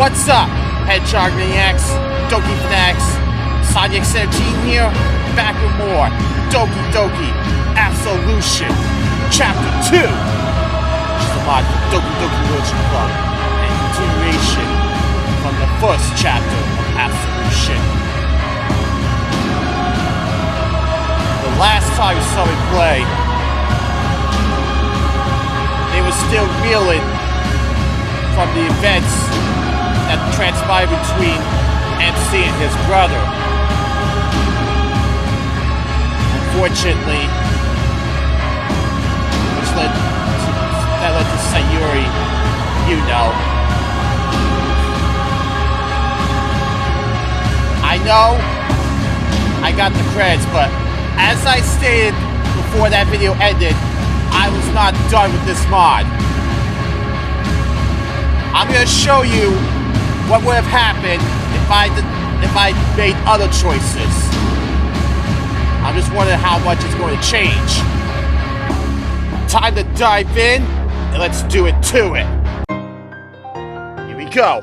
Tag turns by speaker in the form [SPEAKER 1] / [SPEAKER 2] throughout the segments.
[SPEAKER 1] What's up, Hedgehog Maniacs, Doki Fanatics, Sonic 17 here, back with more DDLC Absolution, Chapter 2, which is a mod for Doki Doki Literature Club, and continuation from the first chapter of Absolution. The last time we saw me play, they were still reeling from the events that transpired between MC and his brother. Unfortunately, that led to Sayuri, you know. I know I got the credits, but as I stated before that video ended, I was not done with this mod. I'm going to show you what would have happened if I made other choices. I'm just wondering how much it's going to change. Time to dive in, and let's do it to it. Here we go.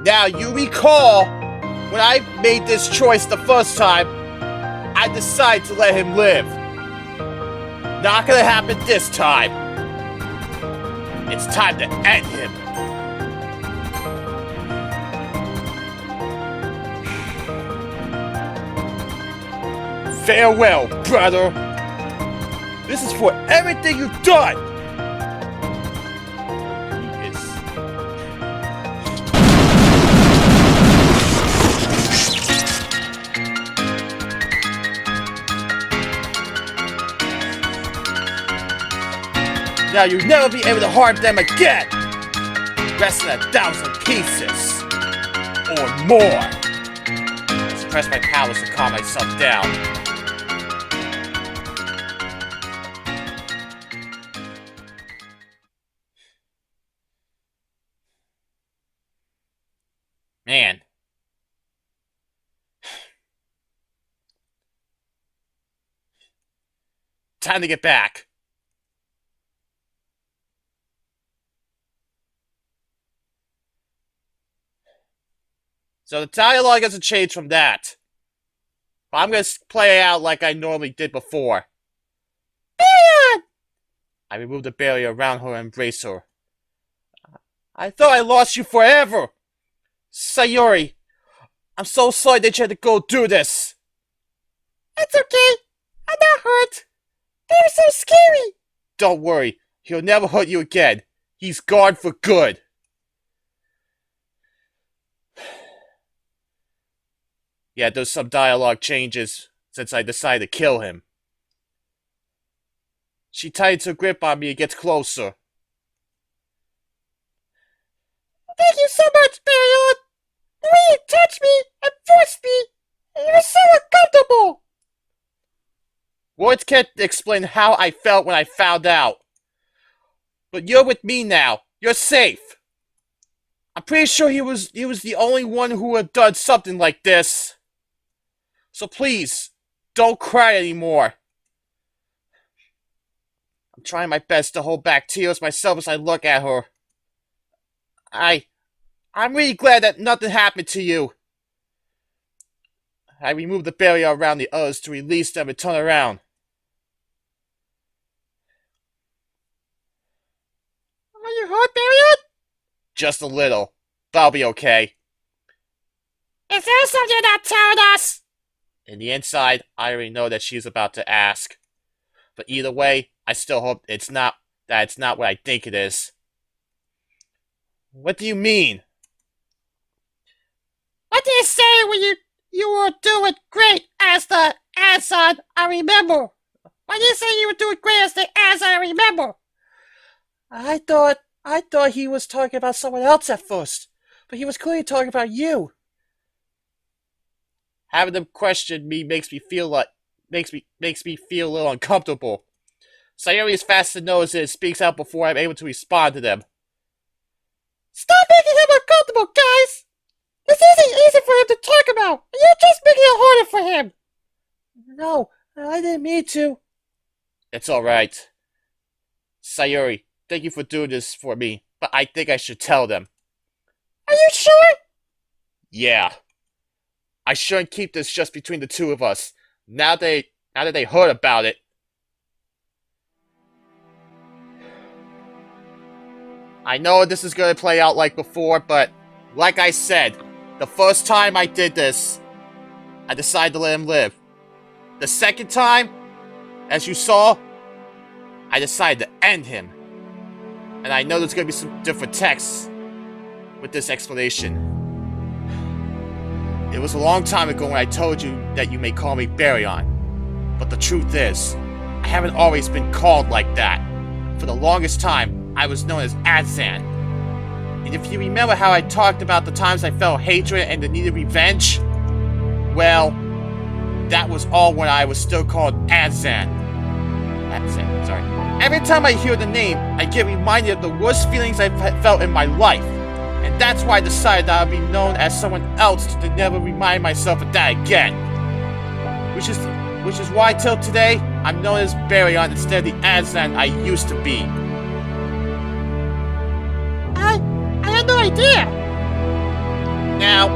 [SPEAKER 1] Now, you recall, when I made this choice the first time, I decided to let him live. Not gonna happen this time. It's time to end him. Farewell, brother. This is for everything you've done. Now you'll never be able to harm them again! Less than 1,000 pieces! Or more! Suppress my powers to calm myself down. Man. Time to get back. So the dialogue hasn't changed from that. But I'm going to play it out like I normally did before. Baryon! I removed the barrier around her and embraced her. I thought I lost you forever! Sayuri, I'm so sorry that you had to go do this. It's okay. I'm not hurt. They were so scary. Don't worry. He'll never hurt you again. He's gone for good. Yeah, there's some dialogue changes since I decided to kill him. She tightens her grip on me and gets closer. Thank you so much, Baryon! The way you touched me and forced me, it was so uncomfortable! Words can't explain how I felt when I found out. But you're with me now. You're safe. I'm pretty sure he was the only one who would have done something like this. So please, don't cry anymore. I'm trying my best to hold back tears myself as I look at her. I'm really glad that nothing happened to you. I removed the barrier around the others to release them and turn around. Are you hurt, Baryon? Just a little, but I'll be okay. Is there something you're not telling us? In the inside, I already know that she's about to ask. But either way, I still hope it's not what I think it is. What do you mean? What did you say when you were doing great as the Azon I remember? What did you say you were doing great as the Azon I remember? I thought he was talking about someone else at first, but he was clearly talking about you. Having them question me makes me feel a little uncomfortable. Sayuri is fast to notice it and speaks out before I'm able to respond to them. Stop making him uncomfortable, guys! This isn't easy for him to talk about, and you're just making it harder for him! No, I didn't mean to. It's alright. Sayuri, thank you for doing this for me, but I think I should tell them.
[SPEAKER 2] Are you sure?
[SPEAKER 1] Yeah. I shouldn't keep this just between the two of us. Now that they heard about it. I know this is going to play out like before, but like I said, the first time I did this, I decided to let him live. The second time, as you saw, I decided to end him. And I know there's going to be some different texts with this explanation. It was a long time ago when I told you that you may call me Baryon. But the truth is, I haven't always been called like that. For the longest time, I was known as Azan. And if you remember how I talked about the times I felt hatred and the need of revenge, well, that was all when I was still called Azan. Azan, sorry. Every time I hear the name, I get reminded of the worst feelings I've felt in my life. And that's why I decided that I'd be known as someone else to never remind myself of that again. Which is why till today, I'm known as Baryon instead of the Azan I used to be.
[SPEAKER 2] I had no idea.
[SPEAKER 1] Now,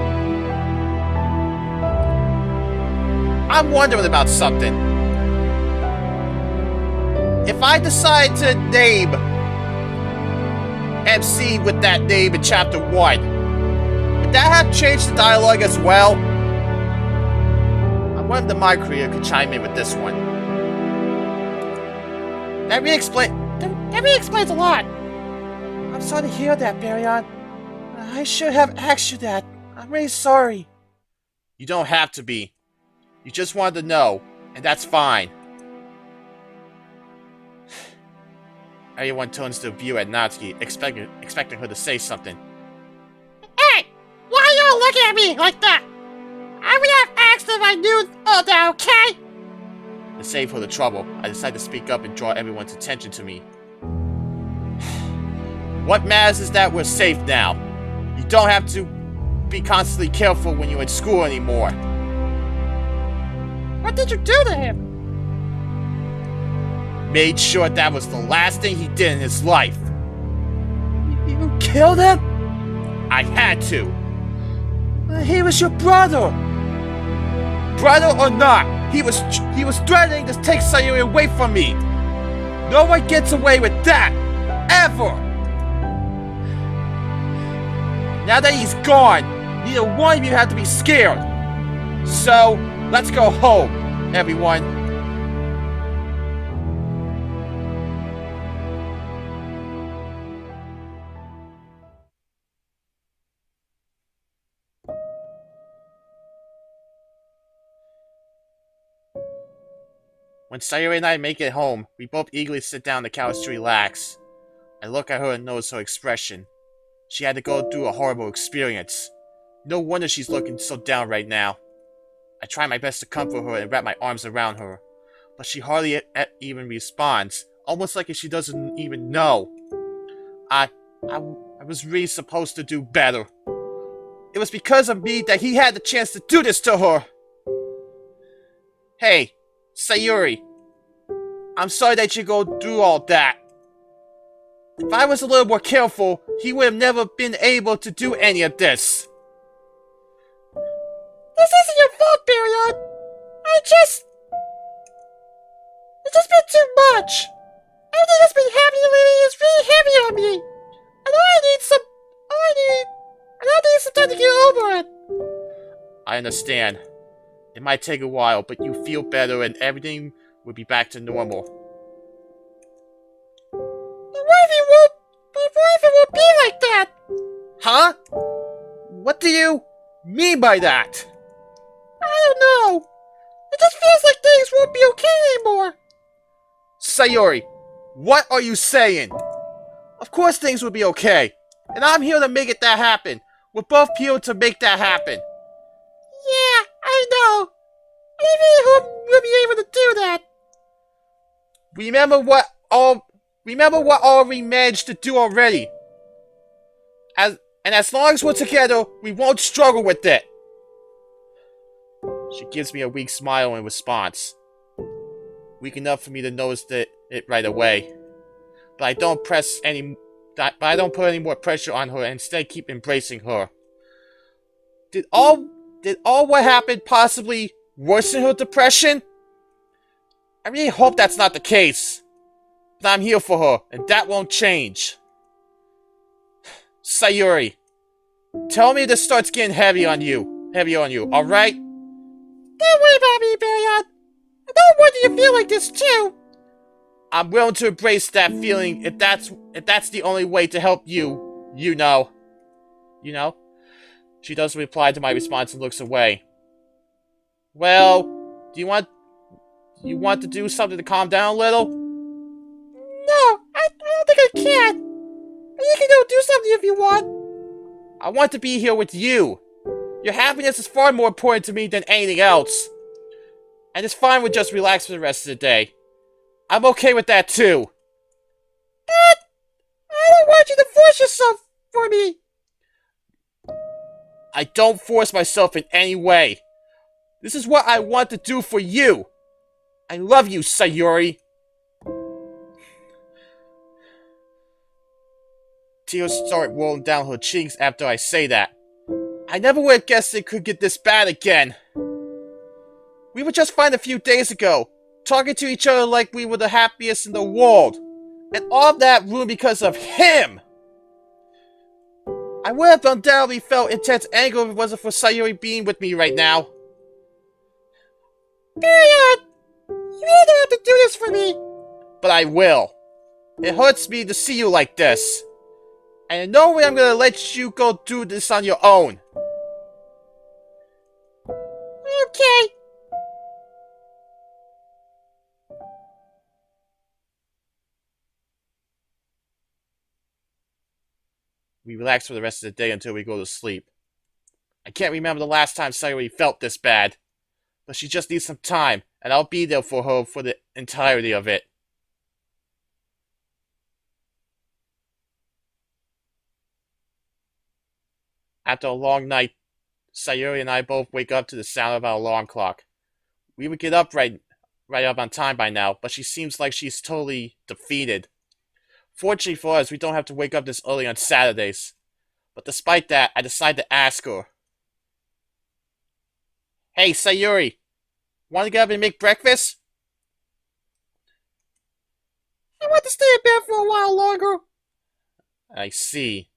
[SPEAKER 1] I'm wondering about something. If I decide to name MC with that name in Chapter 1, would that have changed the dialogue as well? I wonder if my career could chime in with this one. That really explains a lot. I'm sorry to hear that, Baryon. I should have asked you that. I'm really sorry. You don't have to be. You just wanted to know, and that's fine. Everyone turns to view at Natsuki, expecting her to say something.
[SPEAKER 2] Hey! Why are y'all looking at me like that? I would have asked if I knew all that, okay?
[SPEAKER 1] To save her the trouble, I decided to speak up and draw everyone's attention to me. What matters is that we're safe now. You don't have to be constantly careful when you're at school anymore.
[SPEAKER 2] What did you do to him?
[SPEAKER 1] Made sure that was the last thing he did in his life.
[SPEAKER 2] You killed him?
[SPEAKER 1] I had to.
[SPEAKER 2] He was your brother.
[SPEAKER 1] Brother or not, he was threatening to take Sayuri away from me. No one gets away with that. Ever. Now that he's gone, neither one of you have to be scared. So, let's go home, everyone. When Sayuri and I make it home, we both eagerly sit down on the couch to relax. I look at her and notice her expression. She had to go through a horrible experience. No wonder she's looking so down right now. I try my best to comfort her and wrap my arms around her, but she hardly even responds, almost like she doesn't even know. I was really supposed to do better. It was because of me that he had the chance to do this to her. Hey, Sayuri, I'm sorry that you go through all that. If I was a little more careful, he would have never been able to do any of this.
[SPEAKER 2] This isn't your fault, Baryon. It's just been too much. Everything that's been happening lately is really heavy on me. And I need some time to get over it.
[SPEAKER 1] I understand. It might take a while, but you feel better and everything will be back to normal.
[SPEAKER 2] But what if it won't be like that?
[SPEAKER 1] Huh? What do you mean by that?
[SPEAKER 2] I don't know. It just feels like things won't be okay anymore.
[SPEAKER 1] Sayuri, what are you saying? Of course things will be okay. And I'm here to make that happen. We're both here to make that happen.
[SPEAKER 2] Yeah, I know. Maybe we'll be able to do that.
[SPEAKER 1] Remember what all we managed to do already. As long as we're together, we won't struggle with it. She gives me a weak smile in response. Weak enough for me to notice it right away. But I don't press but I don't put any more pressure on her and instead keep embracing her. Did all what happened possibly worsen her depression? I really hope that's not the case. But I'm here for her, and that won't change. Sayuri, tell me this starts getting heavy on you, alright?
[SPEAKER 2] Don't worry about me, Baryon. I don't want you to feel like this too.
[SPEAKER 1] I'm willing to embrace that feeling if that's the only way to help you, you know. You know? She doesn't reply to my response and looks away. Well, do you want to do something to calm down a little?
[SPEAKER 2] No, I don't think I can. But you can go do something if you want.
[SPEAKER 1] I want to be here with you. Your happiness is far more important to me than anything else. And it's fine with just relax for the rest of the day. I'm okay with that too.
[SPEAKER 2] But I don't want you to force yourself for me.
[SPEAKER 1] I don't force myself in any way. This is what I want to do for you. I love you, Sayuri. Tears start rolling down her cheeks after I say that. I never would have guessed it could get this bad again. We were just fine a few days ago, talking to each other like we were the happiest in the world. And all that ruined because of him! I would have undoubtedly felt intense anger if it wasn't for Sayuri being with me right now.
[SPEAKER 2] Baryon, you really don't have to do this for me.
[SPEAKER 1] But I will. It hurts me to see you like this. And in no way I'm gonna let you go do this on your own.
[SPEAKER 2] Okay.
[SPEAKER 1] We relax for the rest of the day until we go to sleep. I can't remember the last time Sayuri felt this bad. But she just needs some time, and I'll be there for her for the entirety of it. After a long night, Sayuri and I both wake up to the sound of our alarm clock. We would get up right up on time by now, but she seems like she's totally defeated. Fortunately for us, we don't have to wake up this early on Saturdays. But despite that, I decide to ask her. Hey, Sayuri, want to get up and make breakfast?
[SPEAKER 2] I want to stay in bed for a while longer.
[SPEAKER 1] I see.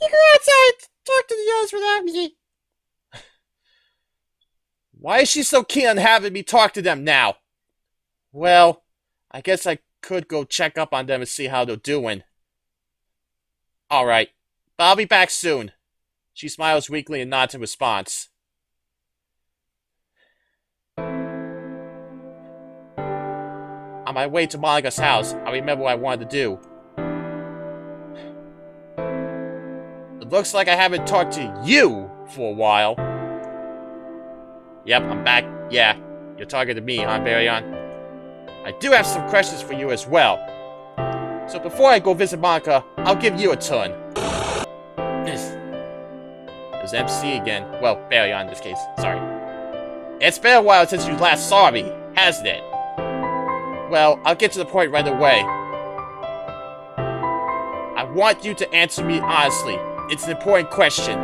[SPEAKER 2] You go outside and talk to the others without me.
[SPEAKER 1] Why is she so keen on having me talk to them now? Well, I guess I could go check up on them and see how they're doing. Alright, but I'll be back soon. She smiles weakly and nods in response. On my way to Monika's house, I remember what I wanted to do. It looks like I haven't talked to you for a while. Yep, I'm back. Yeah, you're talking to me, huh, Baryon? I do have some questions for you as well. So before I go visit Monika, I'll give you a turn. There's MC again. Well, Baryon in this case. Sorry. It's been a while since you last saw me, hasn't it? Well, I'll get to the point right away. I want you to answer me honestly. It's an important question.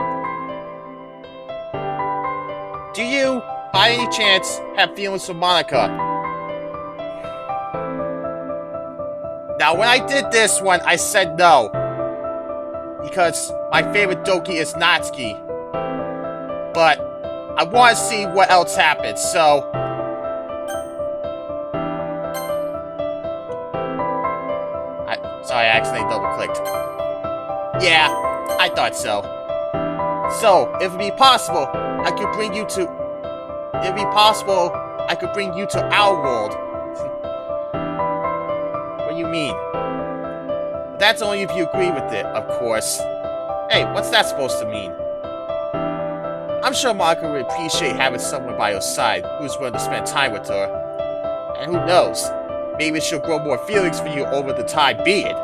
[SPEAKER 1] Do you, by any chance, have feelings for Monika? Now, when I did this one, I said no. Because my favorite Doki is Natsuki. But I want to see what else happens, so... Sorry, I accidentally double-clicked. Yeah, I thought so. So, if it'd be possible, I could bring you to our world. What do you mean? That's only if you agree with it, of course. Hey, what's that supposed to mean? I'm sure Monika would appreciate having someone by her side who's willing to spend time with her. And who knows? Maybe she'll grow more feelings for you over the time being.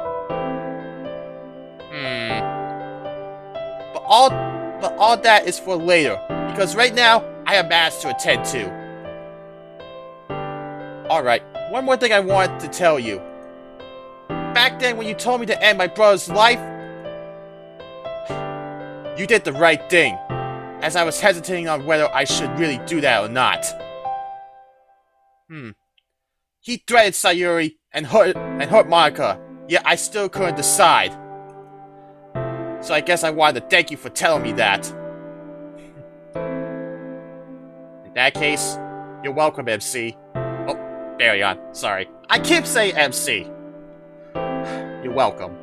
[SPEAKER 1] But all that is for later, because right now, I have matters to attend to. Alright, one more thing I wanted to tell you. back then when you told me to end my brother's life, you did the right thing, as I was hesitating on whether I should really do that or not. He threatened Sayuri and hurt Monica, yet I still couldn't decide. So I guess I wanted to thank you for telling me that. In that case, you're welcome, MC. Oh, Baryon, sorry. I keep saying MC. You're welcome.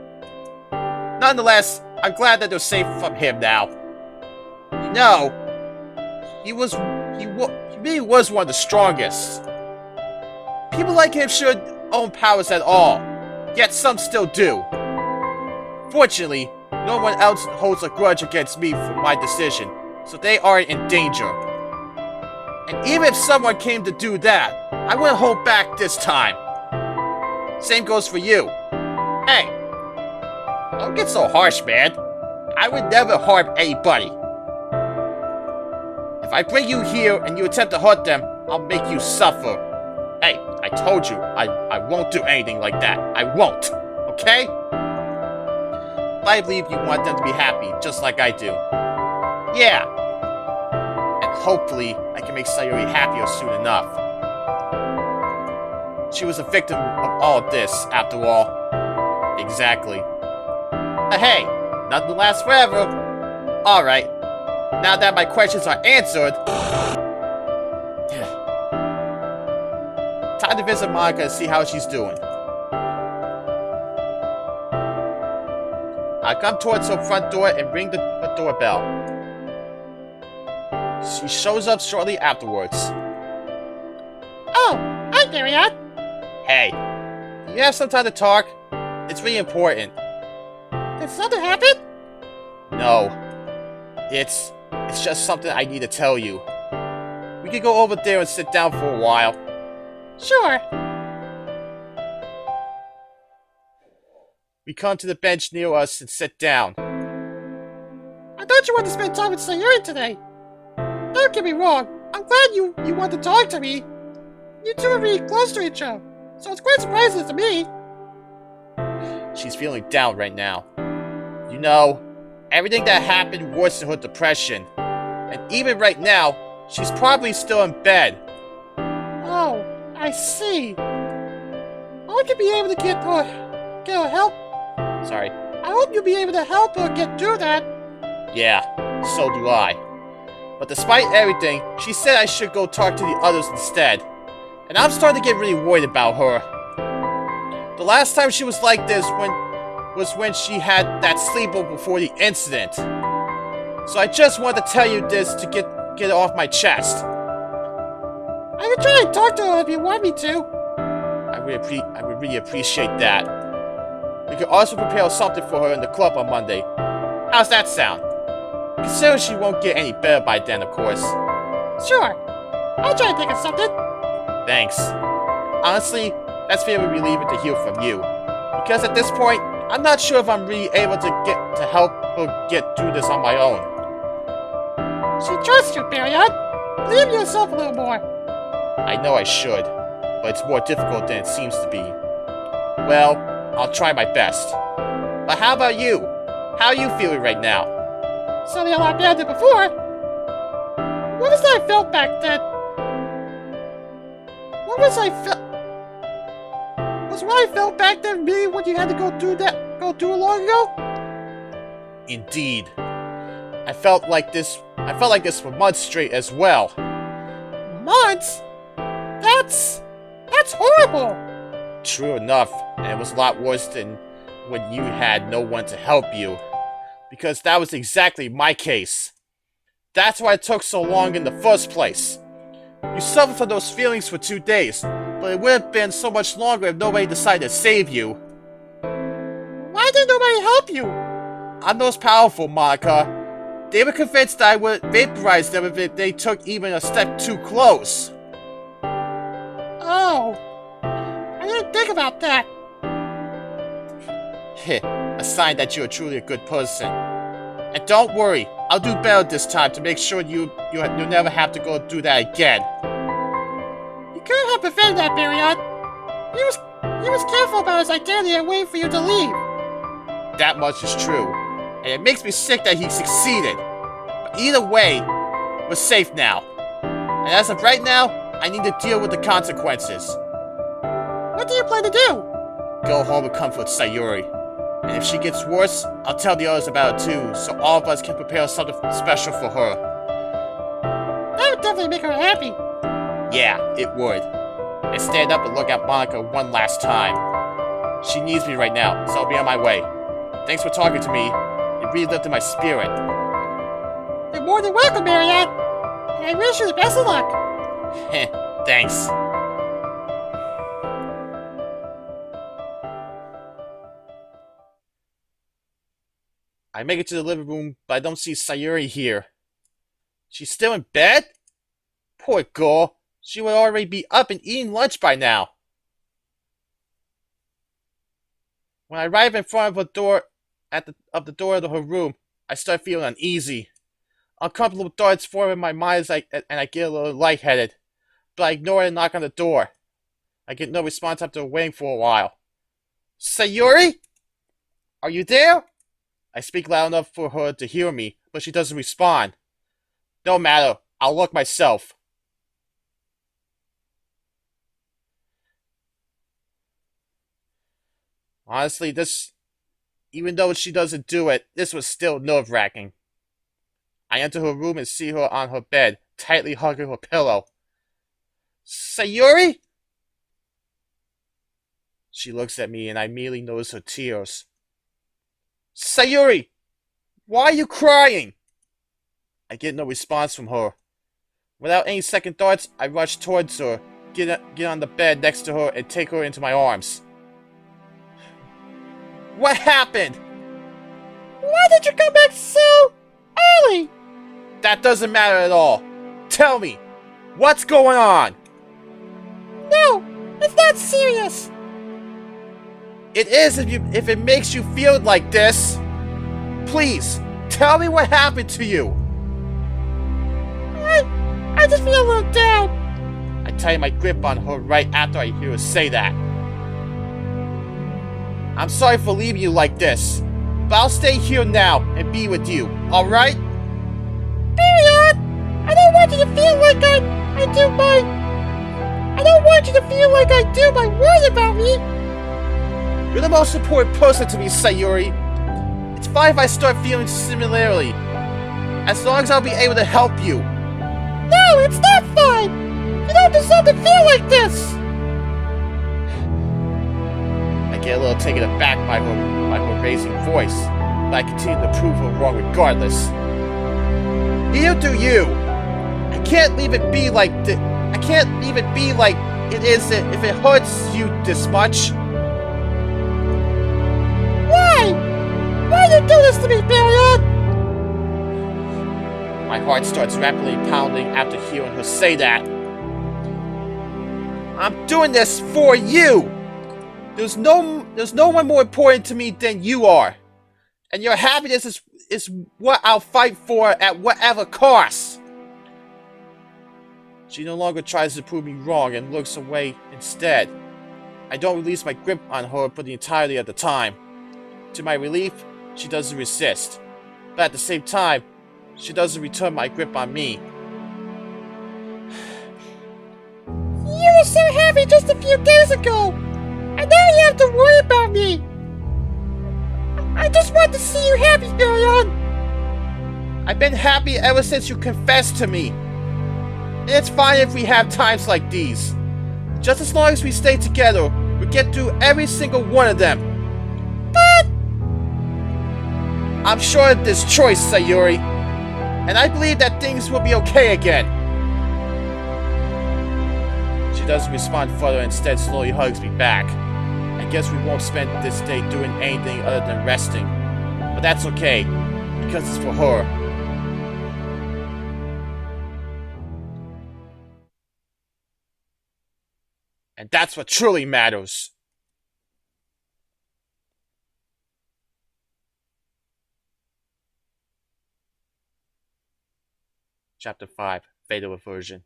[SPEAKER 1] Nonetheless, I'm glad that they're safe from him now. You know, he really was one of the strongest. People like him should own powers at all, yet some still do. Fortunately, no one else holds a grudge against me for my decision, so they aren't in danger. And even if someone came to do that, I wouldn't hold back this time. Same goes for you. Hey, don't get so harsh, man. I would never harm anybody. If I bring you here and you attempt to hurt them, I'll make you suffer. Hey, I told you, I won't do anything like that. I won't, okay? I believe you want them to be happy, just like I do. Yeah. And hopefully, I can make Sayuri happier soon enough. She was a victim of all of this, after all. Exactly. But hey, nothing lasts forever. Alright, now that my questions are answered, time to visit Monica and see how she's doing. I come towards her front door and ring the doorbell. She shows up shortly afterwards.
[SPEAKER 2] Oh, hi, Baryon.
[SPEAKER 1] Hey, do you have some time to talk? It's really important.
[SPEAKER 2] Did something happen?
[SPEAKER 1] No. It's just something I need to tell you. We could go over there and sit down for a while.
[SPEAKER 2] Sure.
[SPEAKER 1] We come to the bench near us and sit down.
[SPEAKER 2] I thought you wanted to spend time with Sayuri today. Don't get me wrong. I'm glad you want to talk to me. You two are really close to each other, so it's quite surprising to me.
[SPEAKER 1] She's feeling down right now. You know, everything that happened worsened her depression. And even right now, she's probably still in bed.
[SPEAKER 2] Oh, I see. I hope you'll be able to get her help.
[SPEAKER 1] Sorry.
[SPEAKER 2] I hope you'll be able to help her get through that.
[SPEAKER 1] Yeah, so do I. But despite everything, she said I should go talk to the others instead. And I'm starting to get really worried about her. The last time she was like this was when she had that sleepover before the incident. So I just wanted to tell you this to get it off my chest.
[SPEAKER 2] I can try and talk to her if you want me to.
[SPEAKER 1] I would really appreciate that. We could also prepare something for her in the club on Monday. How's that sound? Considering she won't get any better by then, of course.
[SPEAKER 2] Sure. I'll try and think of something.
[SPEAKER 1] Thanks. Honestly, that's very relieving to hear from you. Because at this point, I'm not sure if I'm really able to help her get through this on my own.
[SPEAKER 2] She trusts you, Baryon. Believe in yourself a little more.
[SPEAKER 1] I know I should, but it's more difficult than it seems to be. Well, I'll try my best. But how about you? How are you feeling right now?
[SPEAKER 2] Sounding a lot better than before. What was I felt back then? What was I felt? Was what I felt back then really what you had to go through long ago?
[SPEAKER 1] Indeed. I felt like this for months straight as well.
[SPEAKER 2] Months? That's horrible.
[SPEAKER 1] True enough, and it was a lot worse than when you had no one to help you. Because that was exactly my case. That's why it took so long in the first place. You suffered from those feelings for 2 days, but it would have been so much longer if nobody decided to save you.
[SPEAKER 2] Why did nobody help you?
[SPEAKER 1] I'm most powerful, Monica. They were convinced that I would vaporize them if they took even a step too close.
[SPEAKER 2] Oh, I didn't think about that.
[SPEAKER 1] A sign that you're truly a good person. And don't worry, I'll do better this time to make sure you'll never have to go through that again.
[SPEAKER 2] You couldn't have prevented that, Baryon. He He was careful about his identity and waiting for you to leave.
[SPEAKER 1] That much is true, and it makes me sick that he succeeded. But either way, we're safe now. And as of right now, I need to deal with the consequences.
[SPEAKER 2] What do you plan to do?
[SPEAKER 1] Go home and comfort Sayuri. And if she gets worse, I'll tell the others about it too, so all of us can prepare something special for her.
[SPEAKER 2] That would definitely make her happy.
[SPEAKER 1] Yeah, it would. And stand up and look at Monica one last time. She needs me right now, so I'll be on my way. Thanks for talking to me. It really lifted my spirit.
[SPEAKER 2] You're more than welcome, Baryon. And I wish you the best of luck.
[SPEAKER 1] Heh, thanks. I make it to the living room, but I don't see Sayuri here. She's still in bed? Poor girl. She would already be up and eating lunch by now. When I arrive in front of the door of her room, I start feeling uneasy. Uncomfortable thoughts form in my mind and I get a little lightheaded. But I ignore it and knock on the door. I get no response after waiting for a while. Sayuri? Are you there? I speak loud enough for her to hear me, but she doesn't respond. No matter, I'll look myself. Honestly, even though she doesn't do it, this was still nerve-wracking. I enter her room and see her on her bed, tightly hugging her pillow. Sayuri? She looks at me and I immediately notice her tears. Sayuri! Why are you crying? I get no response from her. Without any second thoughts, I rush towards her, get on the bed next to her, and take her into my arms. What happened?
[SPEAKER 2] Why did you come back so early?
[SPEAKER 1] That doesn't matter at all. Tell me, what's going on?
[SPEAKER 2] No, it's not serious.
[SPEAKER 1] It is if it makes you feel like this. Please, tell me what happened to you.
[SPEAKER 2] I just feel a little down.
[SPEAKER 1] I tighten my grip on her right after I hear her say that. I'm sorry for leaving you like this, but I'll stay here now and be with you, alright?
[SPEAKER 2] Baryon! I don't want you to feel like I don't want you to feel like I do my worry about me.
[SPEAKER 1] You're the most important person to me, Sayuri. It's fine if I start feeling similarly, as long as I'll be able to help you.
[SPEAKER 2] No, it's not fine! You don't deserve to feel like this!
[SPEAKER 1] I get a little taken aback by her raising voice, but I continue to prove her wrong regardless. You do you! I can't leave it be like I can't leave it be like it is if it hurts you this much.
[SPEAKER 2] Why? Why do you do this to me, Baryon?
[SPEAKER 1] My heart starts rapidly pounding after hearing her say that. I'm doing this for you! There's no one more important to me than you are. And your happiness is what I'll fight for at whatever cost. She no longer tries to prove me wrong and looks away instead. I don't release my grip on her for the entirety of the time. To my relief, she doesn't resist. But at the same time, she doesn't return my grip on me.
[SPEAKER 2] You were so happy just a few days ago! And now you have to worry about me! I just want to see you happy, Baryon!
[SPEAKER 1] I've been happy ever since you confessed to me. And it's fine if we have times like these. Just as long as we stay together, we'll get through every single one of them.
[SPEAKER 2] But
[SPEAKER 1] I'm sure of this choice, Sayuri. And I believe that things will be okay again. She doesn't respond further and instead slowly hugs me back. I guess we won't spend this day doing anything other than resting. But that's okay, because it's for her. And that's what truly matters. Chapter 5, Fatal Aversion.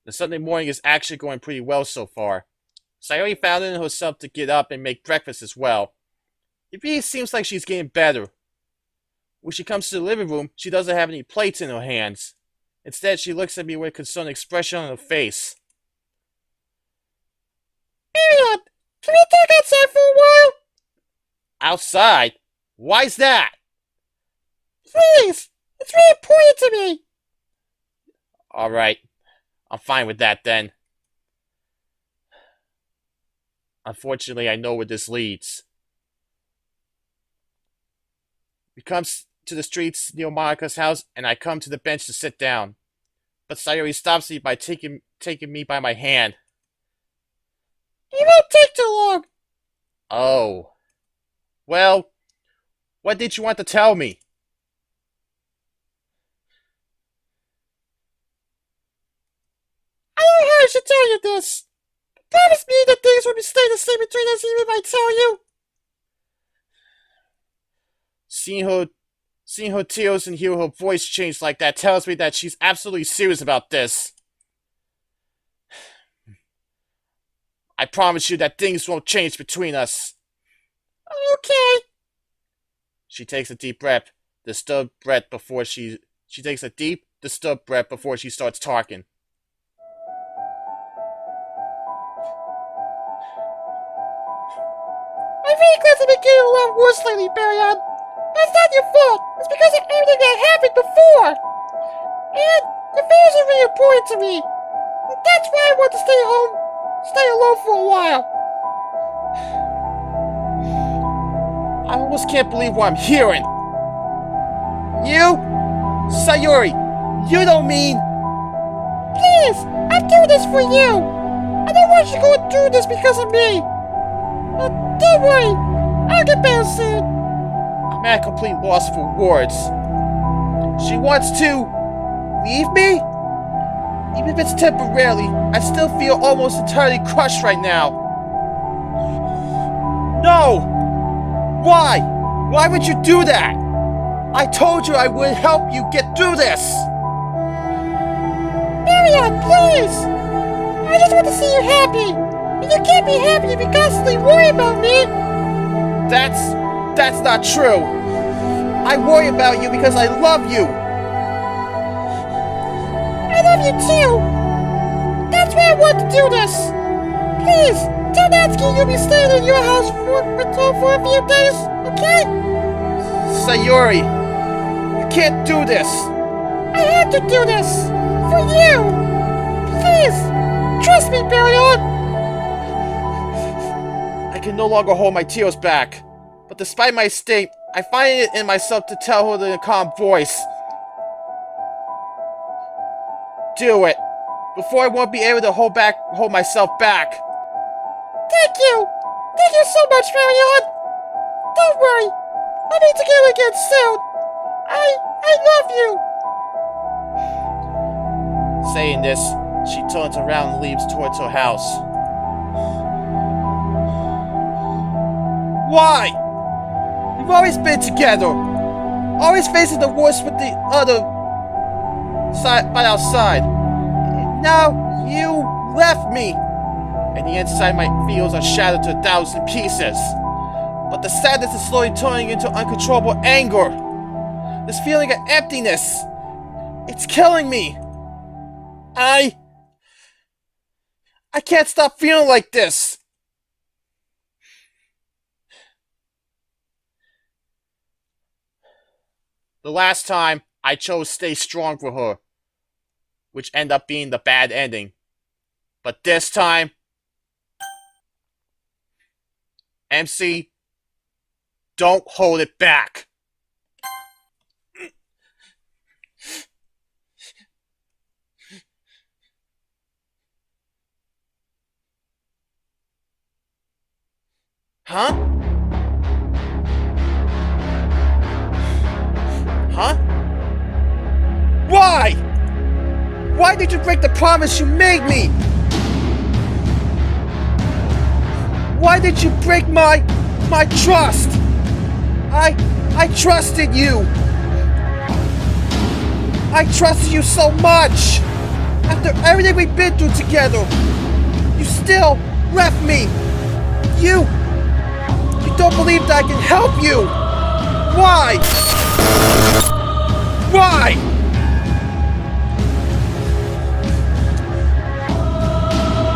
[SPEAKER 1] The Sunday morning is actually going pretty well so far. Sayori found it in herself to get up and make breakfast as well. It really seems like she's getting better. When she comes to the living room, she doesn't have any plates in her hands. Instead, she looks at me with a concerned expression on her face.
[SPEAKER 2] Baryon, can we talk outside for a while?
[SPEAKER 1] Outside? Why's that?
[SPEAKER 2] Please, it's really important to me.
[SPEAKER 1] Alright, I'm fine with that then. Unfortunately, I know where this leads. We come to the streets near Monika's house, and I come to the bench to sit down. But Sayori stops me by taking me by my hand.
[SPEAKER 2] It won't take too long.
[SPEAKER 1] Oh. Well, what did you want to tell me?
[SPEAKER 2] I don't know how I should tell you this. Promise me that things will stay the same between us even if I tell you.
[SPEAKER 1] Seeing her tears and hear her voice change like that tells me that she's absolutely serious about this. I promise you that things won't change between us.
[SPEAKER 2] Okay.
[SPEAKER 1] She takes a deep breath, disturbed breath before she takes a deep, disturbed breath before she starts talking.
[SPEAKER 2] I'm really glad to be getting along worse lately, Baryon. That's not your fault. It's because of everything that happened before. And your family is really important to me. And that's why I want to stay home, stay alone for a while.
[SPEAKER 1] I almost can't believe what I'm hearing. You? Sayori, you don't mean...
[SPEAKER 2] Please, I'm doing this for you. I don't want you going through this because of me. Don't worry, I'll get better soon.
[SPEAKER 1] I'm at a complete loss for words. She wants to leave me? Even if it's temporarily, I still feel almost entirely crushed right now. No! Why? Why would you do that? I told you I would help you get through this!
[SPEAKER 2] Baryon, please! I just want to see you happy! And you can't be happy if you constantly worry about me!
[SPEAKER 1] That's not true! I worry about you because I love you!
[SPEAKER 2] I love you too! That's why I want to do this! Please, tell Natsuki you'll be staying in your house for a few days, okay?
[SPEAKER 1] Sayori, you can't do this!
[SPEAKER 2] I had to do this! For you! Please! Trust me, Baryon!
[SPEAKER 1] I can no longer hold my tears back. But despite my state, I find it in myself to tell her in a calm voice. Do it, before I won't be able to hold myself back.
[SPEAKER 2] Thank you! Thank you so much, Baryon! Don't worry, I'll be together again soon! I love you!
[SPEAKER 1] Saying this, she turns around and leaves towards her house. Why? We've always been together. Always facing the worst with the other side by our side. And now you left me. And the inside my feels are shattered to 1,000 pieces. But the sadness is slowly turning into uncontrollable anger. This feeling of emptiness. It's killing me. I can't stop feeling like this. The last time, I chose stay strong for her, which ended up being the bad ending. But this time, MC, don't hold it back. Huh? Huh? Why? Why did you break the promise you made me? Why did you break my trust? I trusted you. I trusted you so much.
[SPEAKER 2] After everything we've been through together, you still left me. You don't believe that I can help you. Why? Why?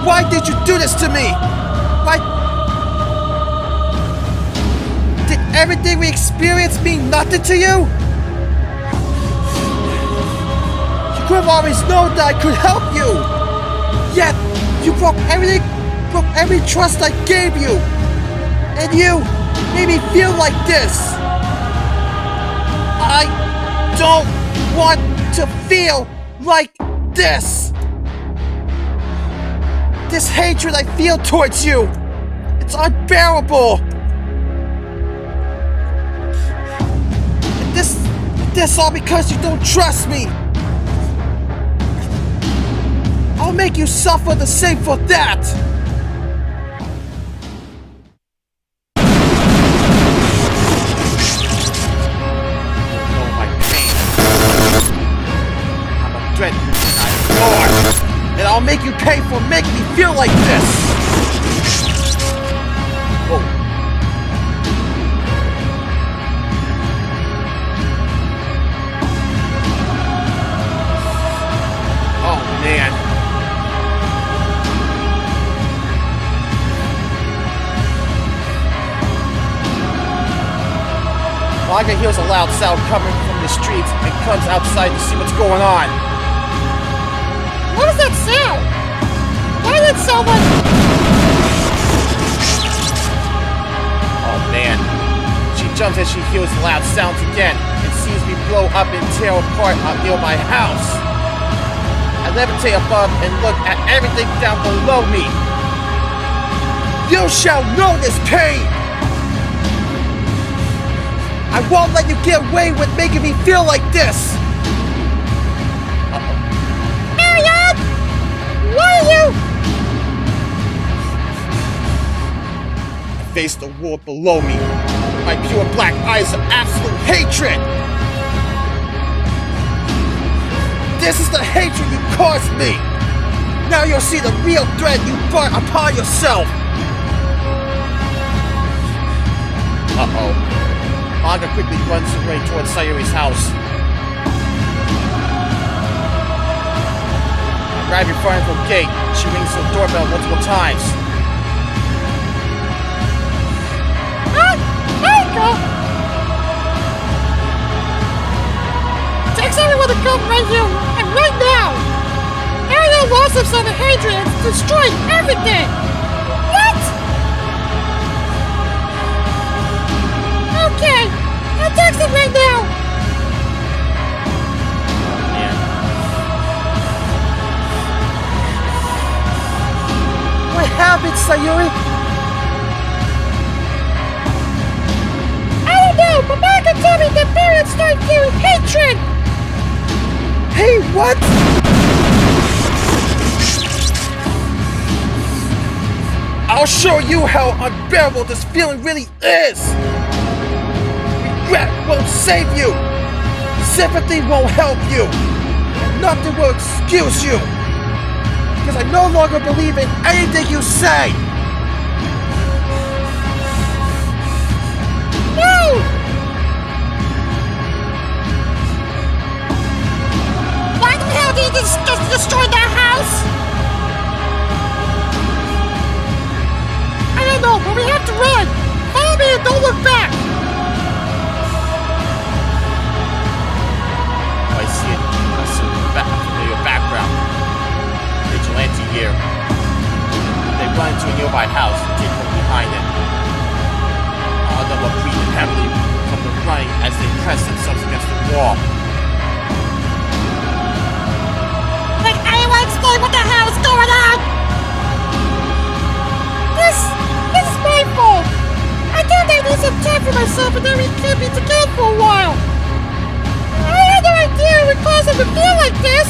[SPEAKER 2] Why did you do this to me? Why? Did everything we experienced mean nothing to you? You could have always known that I could help you. Yet, you broke every trust I gave you. And you made me feel like this. I don't want to feel like this. This hatred I feel towards you, it's unbearable. And this all because you don't trust me. I'll make you suffer the same for that. And I'll make you pay for making me feel like this! Whoa. Oh, man. Laga hears a loud sound coming from the streets and comes outside to see what's going on.
[SPEAKER 3] What does that sound? Why did it sound like...
[SPEAKER 1] Oh man. She jumps as she hears the loud sounds again and sees me blow up and tear apart near my house. I levitate above and look at everything down below me. You shall know this pain! I won't let you get away with making me feel like this!
[SPEAKER 3] Why are you?
[SPEAKER 1] I face the world below me. My pure black eyes of absolute hatred. This is the hatred you caused me. Now you'll see the real threat you brought upon yourself. Uh-oh. Aga quickly runs away towards Sayuri's house. Right in front of her gate, she rings the doorbell multiple times.
[SPEAKER 3] Ah! There you go! Takes everyone to come right here, and right now! Ariel lost himself in hatred and destroyed everything! What? Okay, I'll text him right now!
[SPEAKER 2] What happened, Sayuri?
[SPEAKER 3] I don't know, but Monica told me that Baryon started feeling hatred!
[SPEAKER 2] Hey, what? I'll show you how unbearable this feeling really is! Regret won't save you! Sympathy won't help you! And nothing will excuse you! Because I no longer believe in anything you say!
[SPEAKER 3] No! Why the hell did you just destroy that house? I don't know, but we have to run! Follow me and don't look back!
[SPEAKER 1] I see it. I see familiar background. Vigilante here. They run into a nearby house and take from behind it. All of them are breathing heavily from the running as they press themselves against the wall.
[SPEAKER 3] Like, anyone explain what the hell is going on? This is my fault! I thought I need some time for myself and then we can't be together for a while! I had no idea it would cause him to feel like this!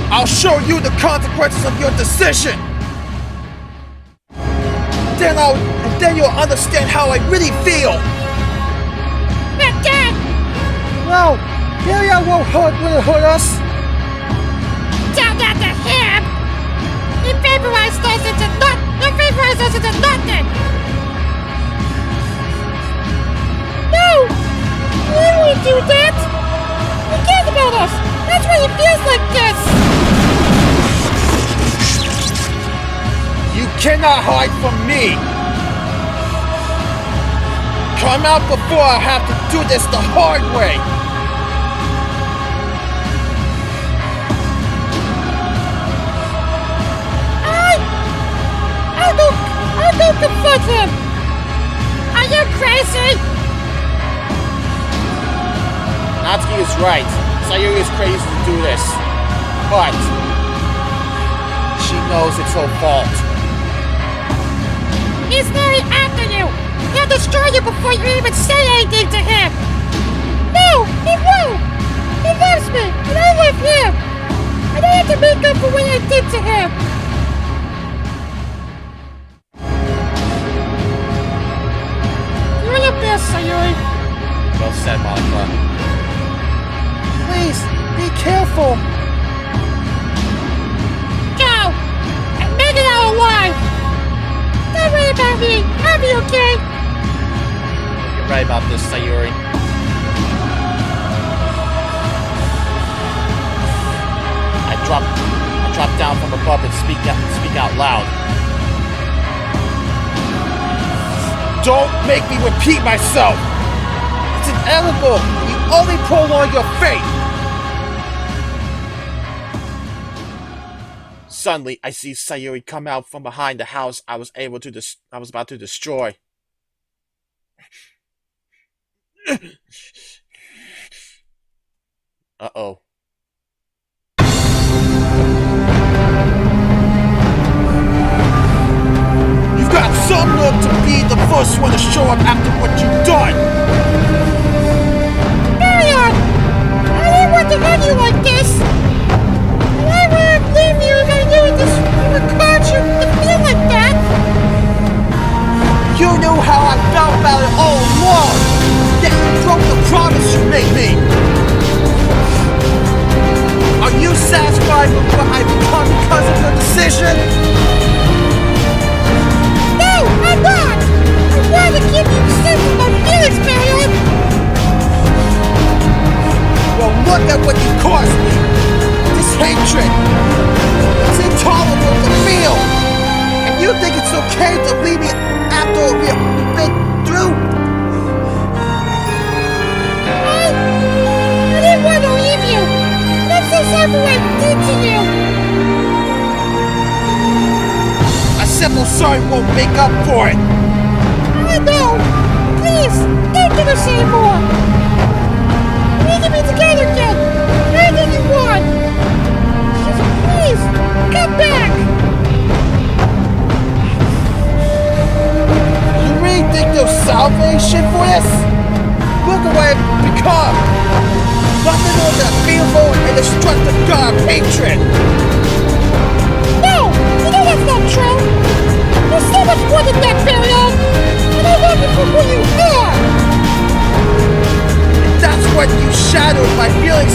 [SPEAKER 2] I'll show you the consequences of your decision! Then you'll understand how I really feel!
[SPEAKER 3] Not Dad!
[SPEAKER 2] No, Baryon wouldn't hurt us.
[SPEAKER 3] Tell that to him! He vaporized us into nothing! No! He wouldn't do that! He cares about us! That's why he feels like this!
[SPEAKER 1] You cannot hide from me! Come out before I have to do this the hard way!
[SPEAKER 3] I'll go confront him! Are you crazy?
[SPEAKER 1] Natsuki is right. Sayuri is crazy to do this. But she knows it's her fault.
[SPEAKER 3] He's very after you! He'll destroy you before you even say anything to him! No! He won't! He loves me! And I love him! And I have to make up for what I did to him! You're the best, Sayuri!
[SPEAKER 1] Well said, Monica.
[SPEAKER 2] Please, be careful.
[SPEAKER 3] Go! And make it out alive! Don't worry about me! I'll be okay!
[SPEAKER 1] You're right about this, Sayuri. I dropped down from above and speak out loud. Don't make me repeat myself! It's inevitable! You only prolong your fate! Suddenly, I see Sayuri come out from behind the house I was about to destroy. Uh-oh. You've got some nerve to be the first one to show up after what you've done!
[SPEAKER 3] Baryon! I didn't want to hurt you like this! Why would I blame you if I knew this would cause you to feel like that?
[SPEAKER 1] You knew how I felt about it all along! Yet you broke the promise you made me! Are you satisfied with what I've become because of your decision?
[SPEAKER 3] No, I'm not! I want to give you sense of my feelings, Baryon!
[SPEAKER 1] Well, look at what you caused me! This hatred! It's intolerable to feel! And you think it's okay to leave me after what we've been through?
[SPEAKER 3] I didn't want to leave you! And I'm so sorry for what I did to you!
[SPEAKER 1] A simple sorry won't make up for it!
[SPEAKER 3] I know! Please, don't do this anymore! We can be together again! Anything you want! Just please, come back!
[SPEAKER 1] You really think there's salvation for this? Look at what I've become! Nothing more than a fearful and destructive god of hatred!
[SPEAKER 3] No! You know that's not true! You're so much more than that, Baryon! And I love you for who you are!
[SPEAKER 1] That's what you shadowed my feelings.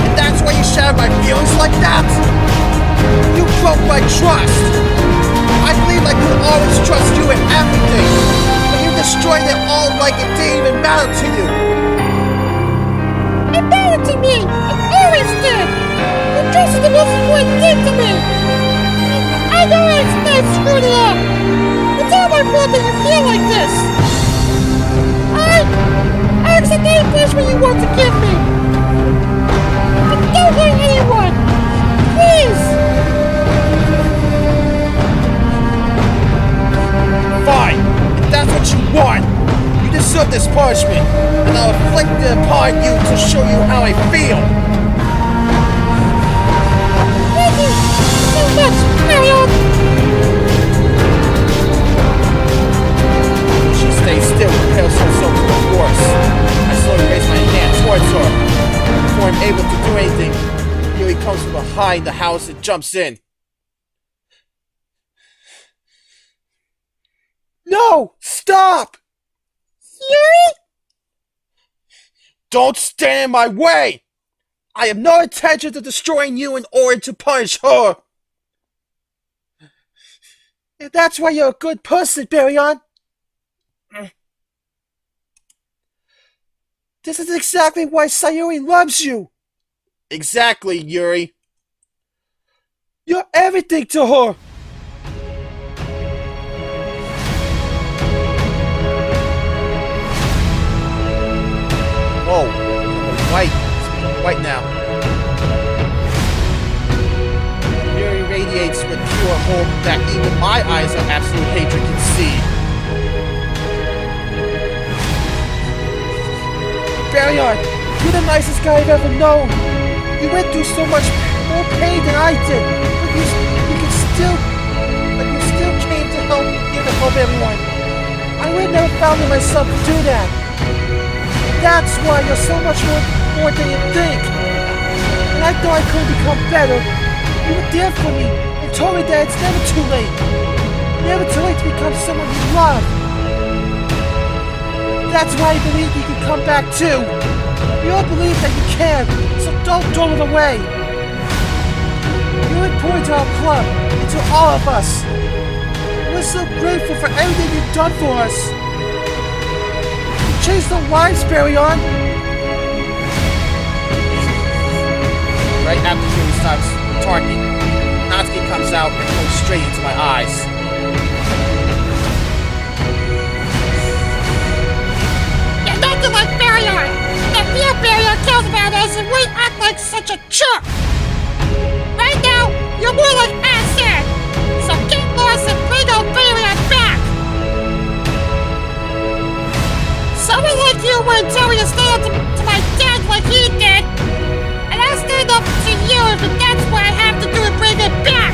[SPEAKER 1] And that's why you shadowed my feelings like that. You broke my trust. I believed I could always trust you in everything. But you destroyed it all like it didn't even matter to you.
[SPEAKER 3] It mattered to me! It always did! The trust is the most important thing to me! I know I screwed it up! It's all my fault that you feel like this! I accept any punishment you want to give me! But don't hurt anyone! Please!
[SPEAKER 1] Fine. If that's what you want, you deserve this punishment. And I'll inflict it upon you to show you how I feel.
[SPEAKER 3] Thank you so much, Baryon!
[SPEAKER 1] She stays still and prepares herself for the force. I slowly raise my hand towards her. Before I'm able to do anything, here he comes from behind the house and jumps in. No! Stop!
[SPEAKER 3] Yuri?
[SPEAKER 1] Don't stand in my way! I have no intention of destroying you in order to punish her!
[SPEAKER 2] And that's why you're a good person, Baryon. This is exactly why Sayuri loves you.
[SPEAKER 1] Exactly, Yuri.
[SPEAKER 2] You're everything to her.
[SPEAKER 1] Whoa, white. It's white now. Yuri radiates with pure hope that even my eyes of absolute hatred can see.
[SPEAKER 2] Baryon, you're the nicest guy I've ever known. You went through so much more pain than I did, but you still came to help everyone. I would have never found in myself to do that. That's why you're so much more than you think. When I thought I could become better, you were there for me and told me that it's never too late. Never too late to become someone you love. That's why I believe you can come back too. We all believe that you can, so don't throw it away. You're important to our club and to all of us. We're so grateful for everything you've done for us. You changed our lives, Baryon.
[SPEAKER 1] Right after Yuri stops talking, Natsuki comes out and looks straight into my eyes.
[SPEAKER 3] You're nothing like Baryon! That real Baryon cares about us and we act like such a jerk! Right now, you're more like acid! So get lost and bring our Baryon back! Someone like you wouldn't tell me to stand up to my dad like he did! And I'll stand up to you if that's what I have to do to bring it back!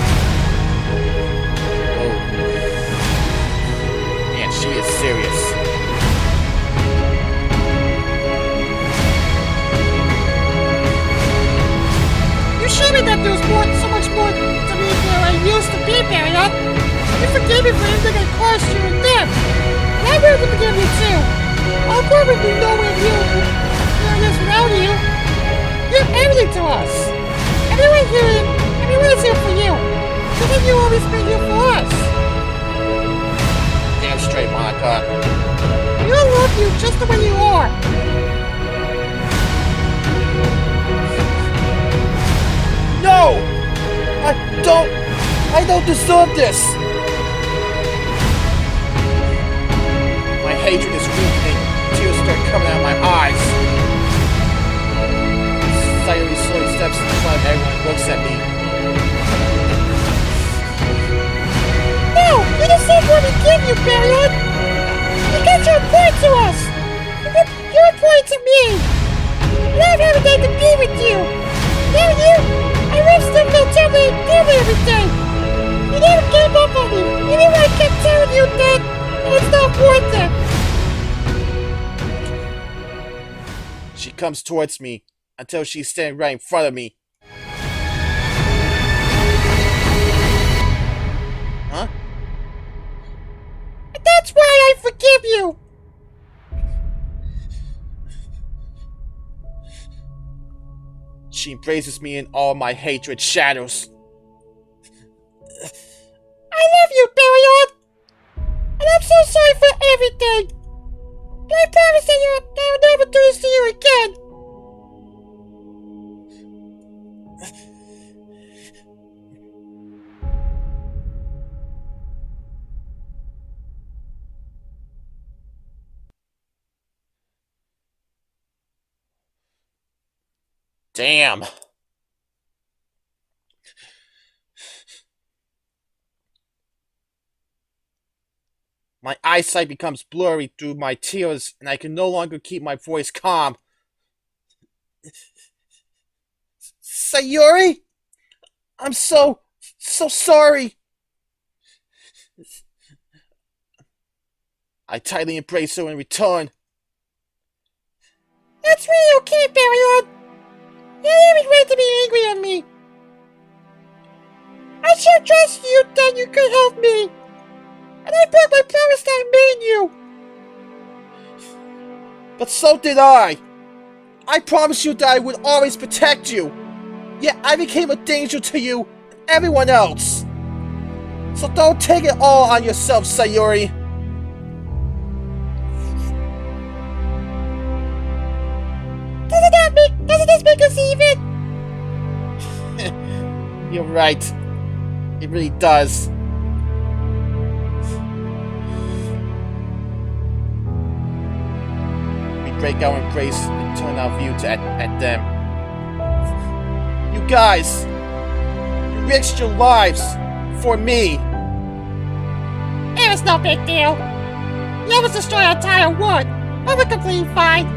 [SPEAKER 1] Oh. Man, she is serious.
[SPEAKER 3] You showed me that there was so much more to me than I used to be, Baryon. You forgave me for everything I caused you and them. And I'm ready to forgive you too. Our club would be nowhere near this without you. You're everything to us. Everyone's here for you. But then you always been here for us.
[SPEAKER 1] Damn straight, Monica.
[SPEAKER 3] We all love you just the way you are.
[SPEAKER 2] No! I don't deserve this!
[SPEAKER 1] My hatred is weakening. Tears start coming out of my eyes. Sayuri slowly steps in front of everyone and looks at me.
[SPEAKER 3] No! You deserve what we give you, Baryon! Because you're important to us! You're important to me! And I have everything to be with you! Now I risked them to tell me and give me everything! You never gave up on me, even when I kept telling you that it's not worth it!
[SPEAKER 1] She comes towards me until she's standing right in front of me. Huh?
[SPEAKER 3] That's why I forgive you!
[SPEAKER 1] She embraces me in all my hatred shadows.
[SPEAKER 3] I love you, Baryon! And I'm so sorry for everything! But I promise that I'll never do this to you again!
[SPEAKER 1] Damn. My eyesight becomes blurry through my tears, and I can no longer keep my voice calm.
[SPEAKER 2] Sayuri? I'm so sorry.
[SPEAKER 1] I tightly embrace her in return.
[SPEAKER 3] That's really okay, Baryon. You don't even right to be angry at me. I should trust you that you could help me. And I broke my promise that I made you.
[SPEAKER 1] But so did I. I promised you that I would always protect you. Yet I became a danger to you and everyone else. So don't take it all on yourself, Sayuri.
[SPEAKER 3] Doesn't this make us even?
[SPEAKER 1] You're right. It really does. We break our embrace and turn our view at them. You guys, you risked your lives for me.
[SPEAKER 3] It was no big deal. You almost destroyed our entire world, but we're completely fine.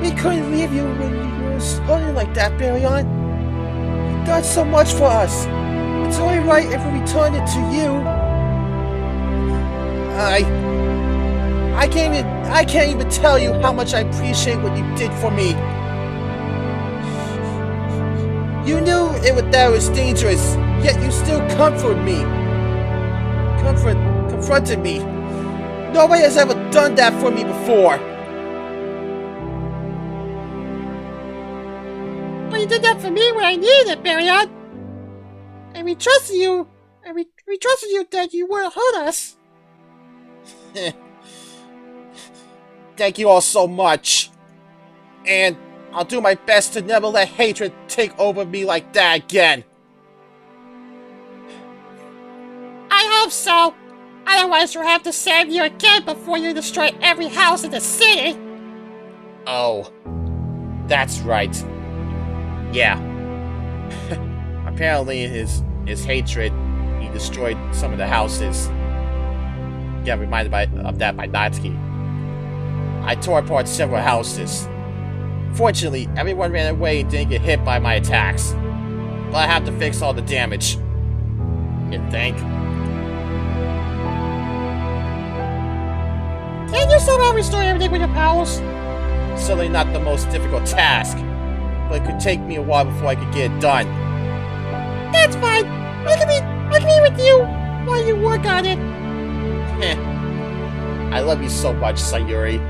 [SPEAKER 1] We couldn't leave you when you were hurting like that, Baryon. You've done so much for us. It's only right if we return it to you. I can't even tell you how much I appreciate what you did for me. You knew that it was dangerous, yet you still comforted me. Confronted me. Nobody has ever done that for me before.
[SPEAKER 3] But you did that for me when I needed it, Baryon. And we trusted you. And we trusted you that you wouldn't hurt us.
[SPEAKER 1] Thank you all so much. And I'll do my best to never let hatred take over me like that again.
[SPEAKER 3] I hope so. Otherwise you'll have to save you again before you destroy every house in the city.
[SPEAKER 1] Oh, that's right. Yeah. Apparently in his hatred, he destroyed some of the houses. Got reminded of that by Natsuki. I tore apart several houses. Fortunately, everyone ran away and didn't get hit by my attacks. But I have to fix all the damage. You think?
[SPEAKER 3] Can you somehow restore everything with your powers?
[SPEAKER 1] Certainly not the most difficult task, but it could take me a while before I could get it done.
[SPEAKER 3] That's fine. I can be with you while you work on it.
[SPEAKER 1] I love you so much, Sayuri.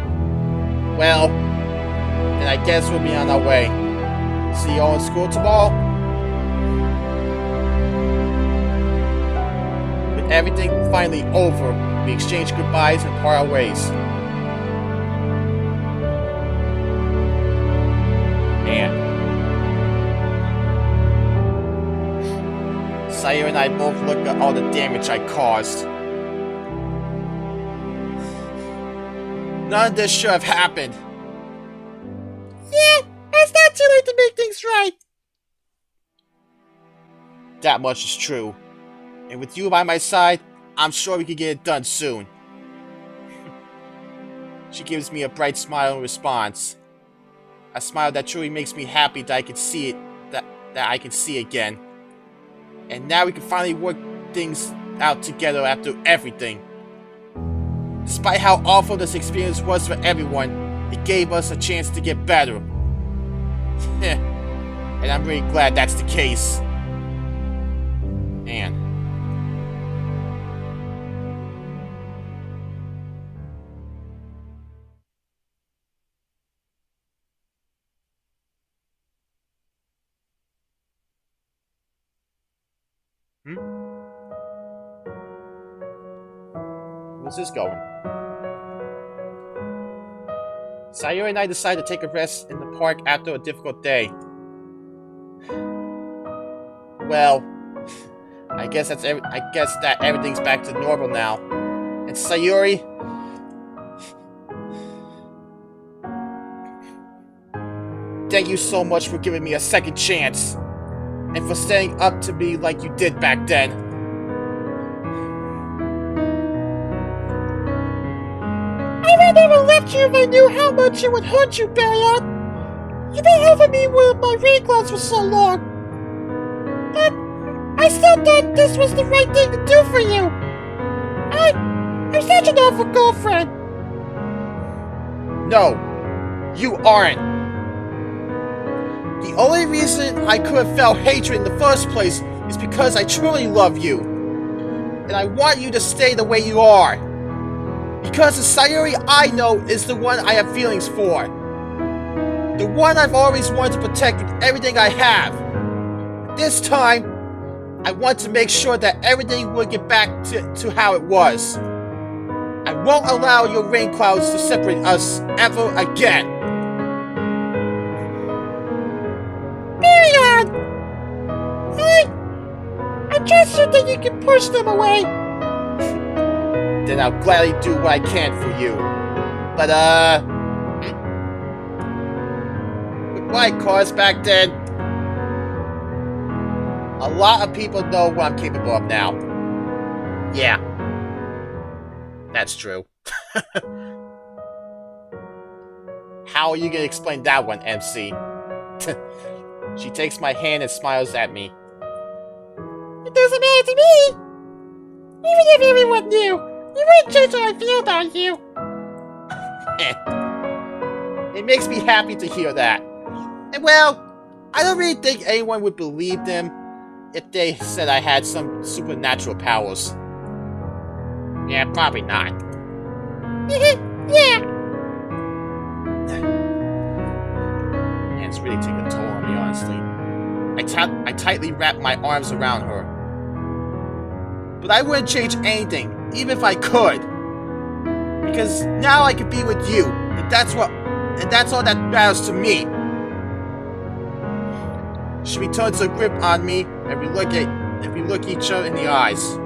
[SPEAKER 1] Well, then I guess we'll be on our way. See you all in school tomorrow? With everything finally over, we exchange goodbyes and part our ways. Man. Sayuri and I both look at all the damage I caused. None of this should have happened.
[SPEAKER 3] Yeah, it's not too late to make things right.
[SPEAKER 1] That much is true. And with you by my side, I'm sure we can get it done soon. She gives me a bright smile in response. A smile that truly makes me happy that I can see it, that I can see again. And now we can finally work things out together after everything. Despite how awful this experience was for everyone, it gave us a chance to get better. And I'm really glad that's the case. Man. Where's this going? Sayuri and I decided to take a rest in the park after a difficult day. Well, I guess that everything's back to normal now. And Sayuri, thank you so much for giving me a second chance, and for staying up to me like you did back then.
[SPEAKER 3] I would never left you if I knew how much it would hurt you, Baryon. You've been helping me with my rain clouds for so long. But I still thought this was the right thing to do for you. I'm such an awful girlfriend.
[SPEAKER 1] No, you aren't. The only reason I could have felt hatred in the first place is because I truly love you. And I want you to stay the way you are. Because the Sayuri I know is the one I have feelings for. The one I've always wanted to protect with everything I have. This time, I want to make sure that everything will get back to how it was. I won't allow your rain clouds to separate us ever again.
[SPEAKER 3] Baryon! I trust you that you can push them away.
[SPEAKER 1] Then I'll gladly do what I can for you. But, with what I caused back then, a lot of people know what I'm capable of now. Yeah. That's true. How are you gonna explain that one, MC? She takes my hand and smiles at me.
[SPEAKER 3] It doesn't matter to me. Even if everyone knew, you wouldn't change how I feel about you.
[SPEAKER 1] It makes me happy to hear that. And well, I don't really think anyone would believe them if they said I had some supernatural powers. Yeah, probably not.
[SPEAKER 3] Yeah.
[SPEAKER 1] Man, it's really taking a toll on me, honestly. I tightly wrap my arms around her. But I wouldn't change anything, even if I could. Because now I can be with you, and that's all that matters to me. She returns her grip on me, and we look each other in the eyes.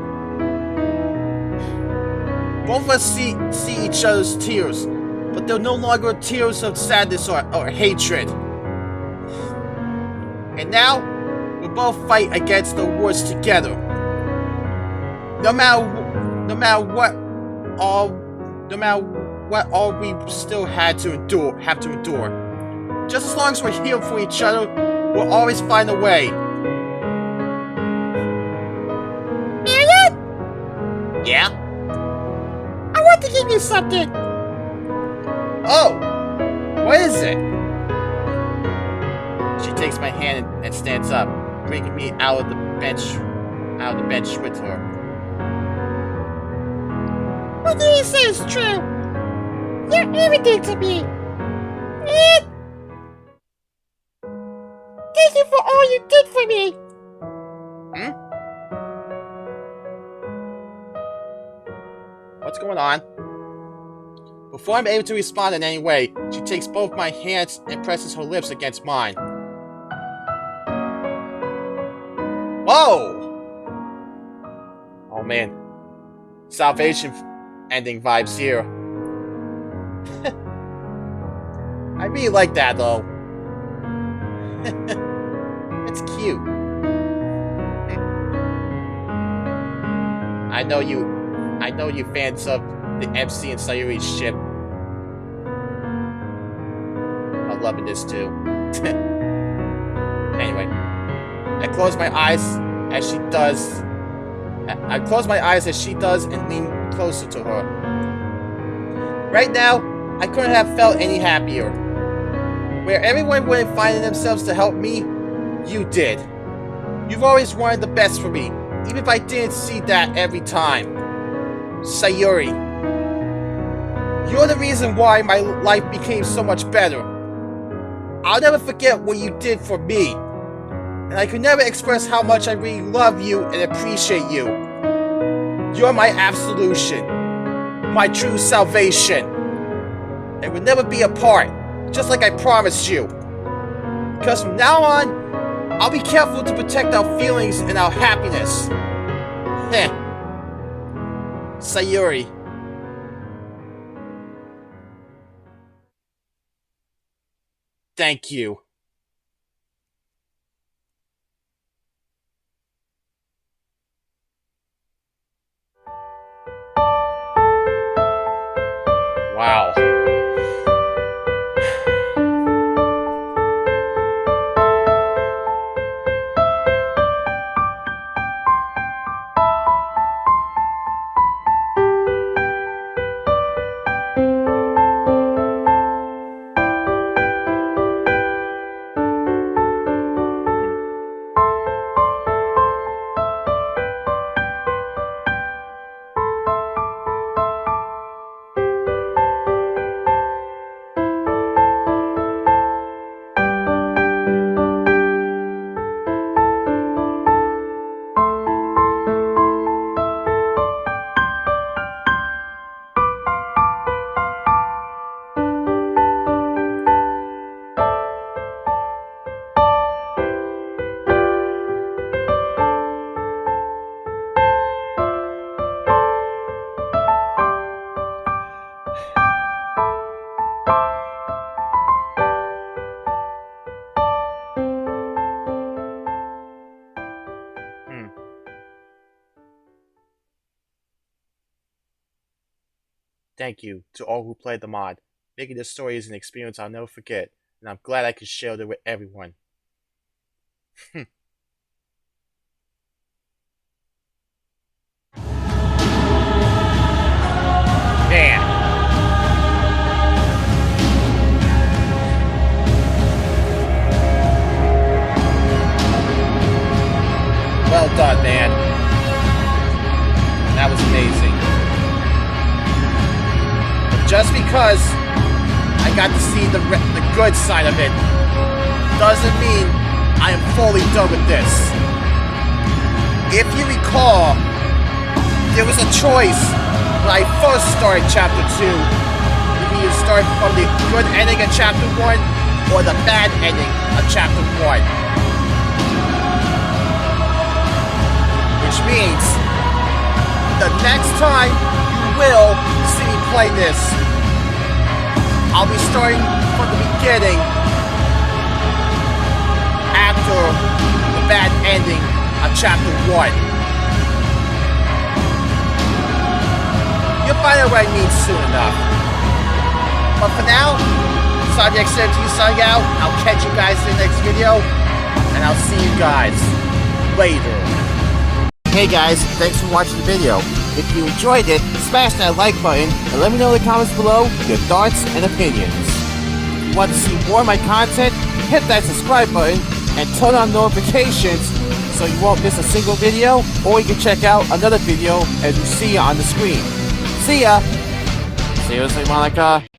[SPEAKER 1] Both of us see each other's tears, but they're no longer tears of sadness or hatred. And now, we both fight against the worst together. No matter what all we still have to endure. Just as long as we're here for each other, we'll always find a way.
[SPEAKER 3] Baryon?
[SPEAKER 1] Yeah?
[SPEAKER 3] I want to give you something.
[SPEAKER 1] Oh! What is it? She takes my hand and stands up, bringing me out of the bench with her.
[SPEAKER 3] What do you say is true? You're everything to me. And thank you for all you did for me.
[SPEAKER 1] What's going on? Before I'm able to respond in any way, she takes both my hands and presses her lips against mine. Whoa! Oh man. Salvation ending vibes here. I really like that though. It's cute. I know you fans of the MC and Sayuri ship are loving this too. Anyway, I close my eyes as she does. And lean closer to her. Right now, I couldn't have felt any happier. Where everyone wouldn't find themselves to help me, you did. You've always wanted the best for me, even if I didn't see that every time. Sayuri, you're the reason why my life became so much better. I'll never forget what you did for me, and I could never express how much I really love you and appreciate you. You're my absolution, my true salvation, and we'll never be apart, just like I promised you. Because from now on, I'll be careful to protect our feelings and our happiness. Heh. Sayuri. Thank you. Wow. thank you to all who played the mod. Making this story is an experience I'll never forget, and I'm glad I could share it with everyone. Man. Well done, man. That was amazing. But just because I got to see the good side of it doesn't mean I am fully done with this. If you recall, there was a choice when I first started Chapter 2. You can either start from the good ending of Chapter 1 or the bad ending of Chapter 1. Which means the next time you will see me play this, I'll be starting from the beginning after the bad ending of Chapter 1. You'll find out what I mean soon enough. But for now, Subject 17 signing out. I'll catch you guys in the next video, and I'll see you guys later. Hey guys, thanks for watching the video. If you enjoyed it, smash that like button and let me know in the comments below your thoughts and opinions. If you want to see more of my content, hit that subscribe button and turn on notifications so you won't miss a single video, or you can check out another video as you see on the screen. See ya! Seriously, Monica?